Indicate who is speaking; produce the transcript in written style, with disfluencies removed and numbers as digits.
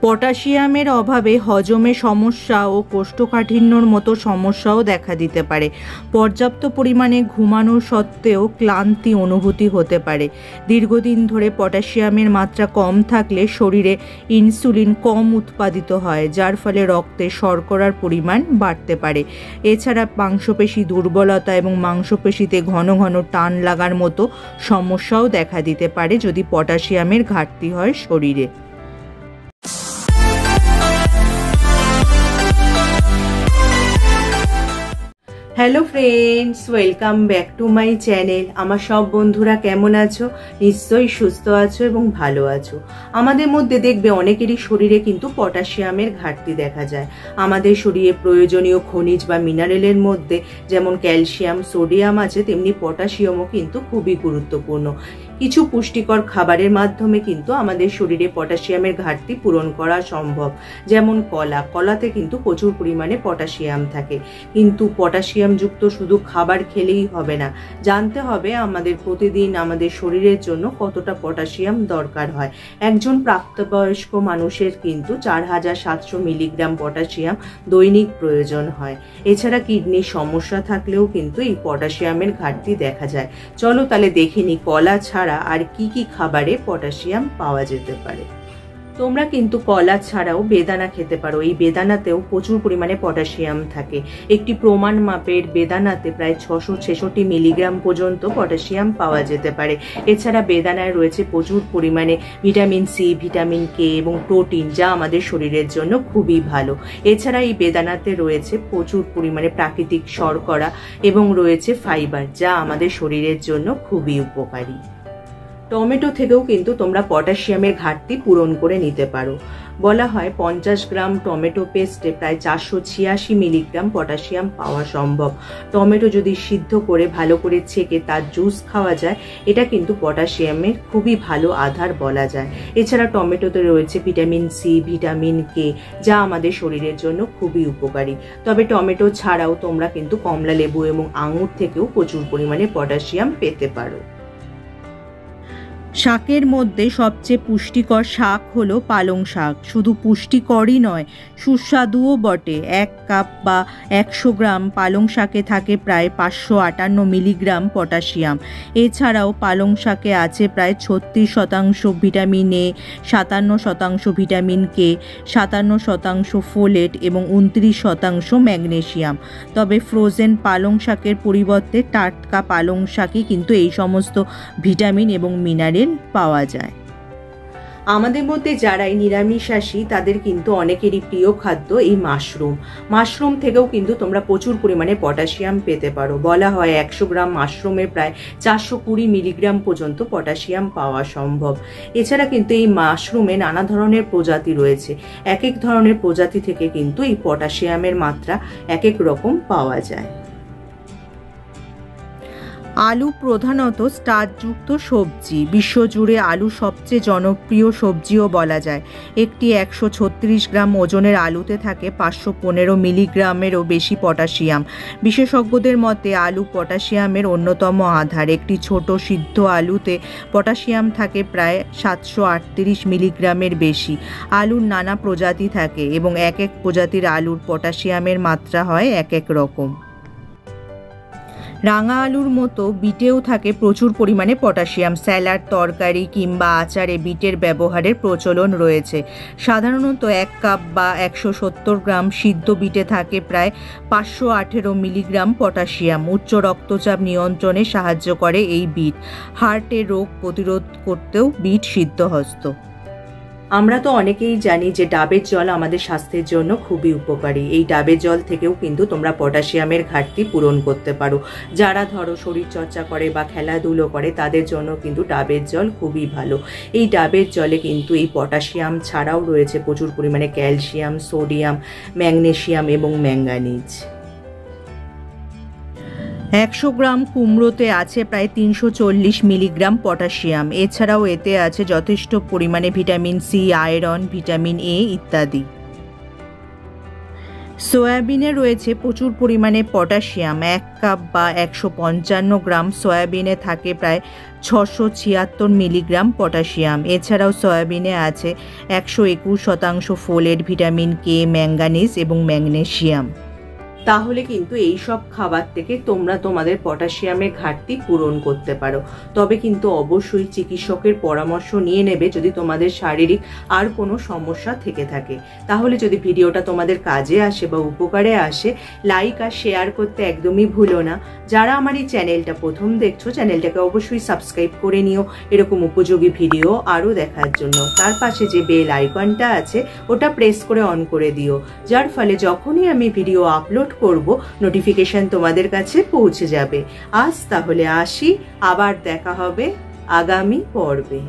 Speaker 1: পটাশিয়ামের অভাবে হজমে সমস্যা ও কোষ্ঠকাঠিন্যর মতো সমস্যাও দেখা দিতে পারে। পর্যাপ্ত পরিমাণে ঘুমানো সত্ত্বেও ক্লান্তি অনুভূতি হতে পারে। দীর্ঘদিন ধরে পটাশিয়ামের মাত্রা কম থাকলে শরীরে ইনসুলিন কম উৎপাদিত হয়, যার ফলে রক্তে শর্করার পরিমাণ বাড়তে পারে। এছাড়া মাংসপেশি দুর্বলতা এবং মাংসপেশিতে ঘন ঘন টান লাগার মতো সমস্যাও দেখা দিতে পারে যদি পটাশিয়ামের ঘাটতি হয় শরীরে। Hello friends, welcome back to my channel. আমার সব বন্ধুরা কেমন আছো? নিশ্চয়ই সুস্থ আছো এবং ভালো আছো। আমাদের মধ্যে দেখবে অনেকেরই শরীরে কিন্তু পটাশিয়ামের ঘাটতি দেখা যায়। আমাদের শরীরে প্রয়োজনীয় খনিজ বা মিনারেলের মধ্যে যেমন ক্যালসিয়াম, সোডিয়াম আছে, তেমনি পটাশিয়ামও কিন্তু খুবই গুরুত্বপূর্ণ। কিছু পুষ্টিকর খাবারের মাধ্যমে কিন্তু আমাদের শরীরে পটাশিয়ামের ঘাটতি পূরণ করা সম্ভব। যেমন কলাতে কিন্তু প্রচুর পরিমাণে পটাশিয়াম থাকে। কিন্তু পটাশিয়াম যুক্ত শুধু খাবার খেলেই হবে না, জানতে হবে আমাদের প্রতিদিন আমাদের শরীরের জন্য কতটা পটাশিয়াম দরকার হয়। একজন প্রাপ্তবয়স্ক মানুষের কিন্তু 4700 মিলিগ্রাম পটাশিয়াম দৈনিক প্রয়োজন হয়। এছাড়া কিডনির সমস্যা থাকলেও কিন্তু এই পটাশিয়ামের ঘাটতি দেখা যায়। চলো তাহলে দেখে নিই কলা ছাড়া আর কি কি খাবারে পটাশিয়াম পাওয়া যেতে পারে। তোমরা কিন্তু কলা ছাড়াও বেদানা খেতে পারো। এই বেদানাতেও প্রচুর পরিমাণে পটাশিয়াম থাকে। একটি প্রমাণ মাপের বেদানাতে প্রায় 666 মিলিগ্রাম পর্যন্ত পটাশিয়াম পাওয়া যেতে পারে। এছাড়া বেদানায় রয়েছে প্রচুর পরিমাণে ভিটামিন সি, ভিটামিন কে এবং প্রোটিন, যা আমাদের শরীরের জন্য খুবই ভালো। এছাড়া এই বেদানাতে রয়েছে প্রচুর পরিমাণে প্রাকৃতিক শর্করা এবং রয়েছে ফাইবার, যা আমাদের শরীরের জন্য খুবই উপকারী। টমেটো থেকেও কিন্তু তোমরা পটাশিয়ামের ঘাটতি পূরণ করে নিতে পারো। বলা হয় 50 গ্রাম টমেটো পেস্টে প্রায় 486 মিলিগ্রাম পটাশিয়াম পাওয়া সম্ভব। টমেটো যদি সিদ্ধ করে ভালো করে ছেঁকে তার জুস খাওয়া যায়, এটা কিন্তু পটাশিয়ামের খুবই ভালো আধার বলা যায়। এছাড়া টমেটোতে রয়েছে ভিটামিন সি, ভিটামিন কে, যা আমাদের শরীরের জন্য খুবই উপকারী। তবে টমেটো ছাড়াও তোমরা কিন্তু কমলা লেবু এবং আঙুর থেকেও প্রচুর পরিমাণে পটাশিয়াম পেতে পারো। শাকের মধ্যে সবচেয়ে পুষ্টিকর শাক হলো পালং শাক। শুধু পুষ্টিকরই নয়, সুস্বাদুও বটে। 1 কাপ বা 100 গ্রাম পালং শাকে থাকে প্রায় 558 মিলিগ্রাম পটাশিয়াম। এছাড়াও পালং শাকে আছে প্রায় 36% vitamin A, 57% vitamin K, 57% folate এবং 29% ম্যাগনেসিয়াম। তবে ফ্রোজেন পালং শাকের পরিবর্তে টাটকা পালং শাকই কিন্তু এই সমস্ত ভিটামিন এবং মিনারেল পাওয়া যায়। আমাদের মধ্যে যারাই নিরামিষাশী তাদের কিন্তু অনেকেরই প্রিয় খাদ্য এই মাশরুম থেকেও কিন্তু তোমরা প্রচুর পরিমাণে পটাশিয়াম পেতে পারো। বলা হয় 100 গ্রাম মাশরুমে প্রায় 420 মিলিগ্রাম পর্যন্ত পটাশিয়াম পাওয়া সম্ভব। এছাড়া কিন্তু এই মাশরুমে নানা ধরনের প্রজাতি রয়েছে। এক এক ধরনের প্রজাতি থেকে কিন্তু এই পটাশিয়ামের মাত্রা এক এক রকম পাওয়া যায়। আলু প্রধানত স্টার্চযুক্ত সবজি। বিশ্বজুড়ে আলু সবচেয়ে জনপ্রিয় সবজিও বলা যায়। একটি 136 গ্রাম ওজনের আলুতে থাকে 515 মিলিগ্রামেরও বেশি পটাশিয়াম। বিশেষজ্ঞদের মতে আলু পটাশিয়ামের অন্যতম আধার। একটি ছোট সিদ্ধ আলুতে পটাশিয়াম থাকে প্রায় 738 মিলিগ্রামের বেশি। আলুর নানা প্রজাতি থাকে এবং এক এক প্রজাতির আলুর পটাশিয়ামের মাত্রা হয় এক এক রকম। রাঙা আলুর মতো বিটেও থাকে প্রচুর পরিমাণে পটাশিয়াম। স্যালাড, তরকারি কিংবা আচারে বিটের ব্যবহারের প্রচলন রয়েছে। সাধারণত 1 কাপ বা 170 গ্রাম সিদ্ধ বিটে থাকে প্রায় 518 মিলিগ্রাম পটাশিয়াম। উচ্চ রক্তচাপ নিয়ন্ত্রণে সাহায্য করে এই বিট। হার্টের রোগ প্রতিরোধ করতেও বিট সিদ্ধহস্ত। আমরা তো অনেকেই জানি যে ডাবের জল আমাদের স্বাস্থ্যের জন্য খুবই উপকারী। এই ডাবের জল থেকেও কিন্তু তোমরা পটাশিয়ামের ঘাটতি পূরণ করতে পারো। যারা ধরো শরীরচর্চা করে বা খেলাধুলো করে তাদের জন্য কিন্তু ডাবের জল খুবই ভালো। এই ডাবের জলে কিন্তু এই পটাশিয়াম ছাড়াও রয়েছে প্রচুর পরিমাণে ক্যালসিয়াম, সোডিয়াম, ম্যাগনেসিয়াম এবং ম্যাঙ্গানিজ। 100 গ্রাম কুমড়োতে আছে প্রায় 340 মিলিগ্রাম পটাশিয়াম। এছাড়াও এতে আছে যথেষ্ট পরিমাণে vitamin C, iron, vitamin A ইত্যাদি। সয়াবিনে রয়েছে প্রচুর পরিমাণে পটাশিয়াম। 1 কাপ বা 155 গ্রাম সয়াবিনে থাকে প্রায় 676 মিলিগ্রাম পটাশিয়াম। এছাড়াও সয়াবিনে আছে 121% ফোলেট, ভিটামিন কে, ম্যাঙ্গানিজ এবং ম্যাগনেসিয়াম। তাহলে কিন্তু এই সব খাবার থেকে তোমরা তোমাদের পটাশিয়ামের ঘাটতি পূরণ করতে পারো। তবে কিন্তু অবশ্যই চিকিৎসকের পরামর্শ নিয়ে নেবে যদি তোমাদের শারীরিক আর কোনো সমস্যা থেকে থাকে। তাহলে যদি ভিডিওটা তোমাদের কাজে আসে বা উপকারে আসে, লাইক আর শেয়ার করতে একদমই ভুলো না। যারা আমার এই চ্যানেলটা প্রথম দেখছো, চ্যানেলটাকে অবশ্যই সাবস্ক্রাইব করে নিও এরকম উপযোগী ভিডিও আরও দেখার জন্য। তার পাশে যে বেল আইকনটা আছে ওটা প্রেস করে অন করে দিও, যার ফলে যখনই আমি ভিডিও আপলোড করব নোটিফিকেশন তোমাদের কাছে পৌঁছে যাবে। আজ তাহলে আসি, আবার দেখা হবে আগামী পর্বে।